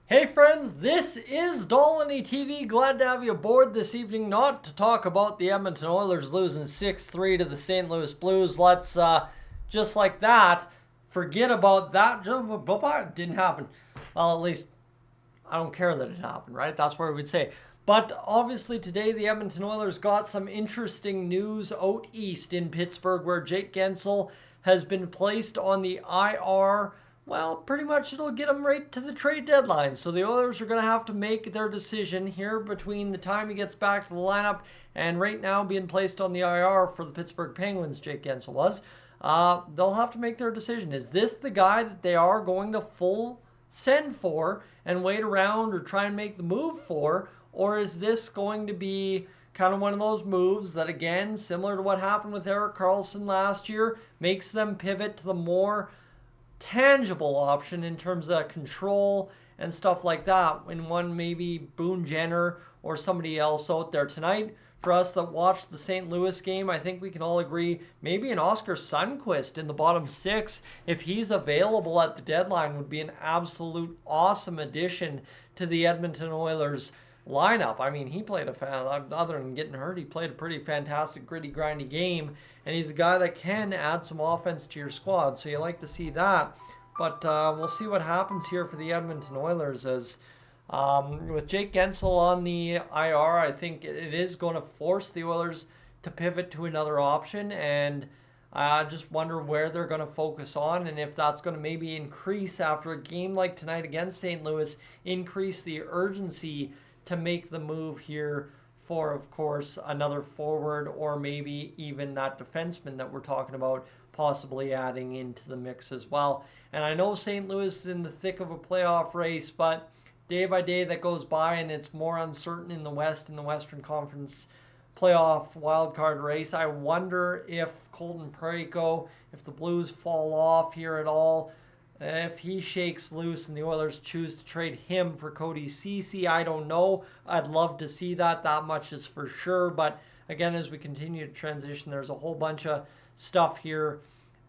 Hey friends, this is Dolynny TV. Glad to have you aboard this evening, not to talk about the Edmonton Oilers losing 6-3 to the St. Louis Blues. Let's, just like that, forget about that. It didn't happen. Well, at least I don't care that it happened, right? That's what we'd say. But obviously today the Edmonton Oilers got some interesting news out east in Pittsburgh where Jake Guentzel has been placed on the IR. Well, pretty much it'll get them right to the trade deadline. So the Oilers are going to have to make their decision here between the time he gets back to the lineup and right now being placed on the IR for the Pittsburgh Penguins, Jake Guentzel was. They'll have to make their decision. Is this the guy that they are going to full send for and wait around or try and make the move for? Or is this going to be kind of one of those moves that, again, similar to what happened with Erik Karlsson last year, makes them pivot to the more tangible option in terms of control and stuff like that when one maybe Boone Jenner or somebody else out there tonight? For us that watched the St. Louis game, I think we can all agree maybe an Oscar Sundqvist in the bottom six, if he's available at the deadline, would be an absolute awesome addition to the Edmonton Oilers lineup. I mean, he played other than getting hurt, he played a pretty fantastic, gritty, grindy game, and he's a guy that can add some offense to your squad, so you like to see that. But we'll see what happens here for the Edmonton Oilers as with Jake Guentzel on the IR, I think it is going to force the Oilers to pivot to another option, and I just wonder where they're going to focus on and if that's going to maybe increase after a game like tonight against St. Louis, increase the urgency to make the move here for, of course, another forward or maybe even that defenseman that we're talking about possibly adding into the mix as well. And I know St. Louis is in the thick of a playoff race, but day by day that goes by and it's more uncertain in the West, in the Western Conference playoff wildcard race. I wonder if Colton Parayko, if the Blues fall off here at all, if he shakes loose and the Oilers choose to trade him for Cody Ceci, I don't know. I'd love to see that. That much is for sure. But again, as we continue to transition, there's a whole bunch of stuff here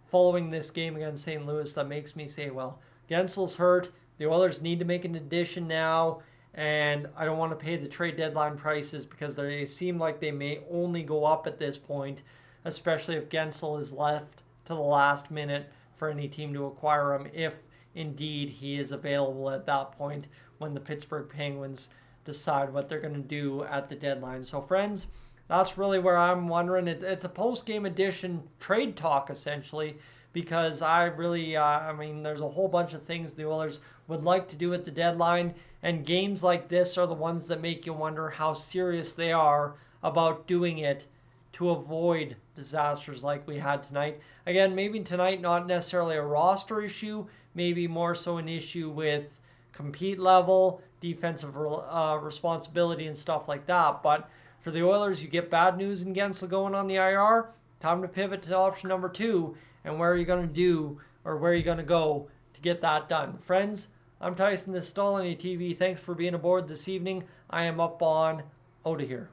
following this game against St. Louis that makes me say, well, Guentzel's hurt. The Oilers need to make an addition now. And I don't want to pay the trade deadline prices because they seem like they may only go up at this point, especially if Guentzel is left to the last minute for any team to acquire him, if indeed he is available at that point when the Pittsburgh Penguins decide what they're going to do at the deadline. So friends, that's really where I'm wondering. It's a post-game edition trade talk essentially, because I really, there's a whole bunch of things the Oilers would like to do at the deadline, and games like this are the ones that make you wonder how serious they are about doing it to avoid disasters like we had tonight. Again, maybe tonight not necessarily a roster issue, maybe more so an issue with compete level, defensive responsibility and stuff like that. But for the Oilers, you get bad news in Guentzel going on the IR, time to pivot to option number 2, and where are you going to do, or where are you going to go to get that done? Friends, I'm Tyson, this is Dolynny TV. Thanks for being aboard this evening. I am up on out of here.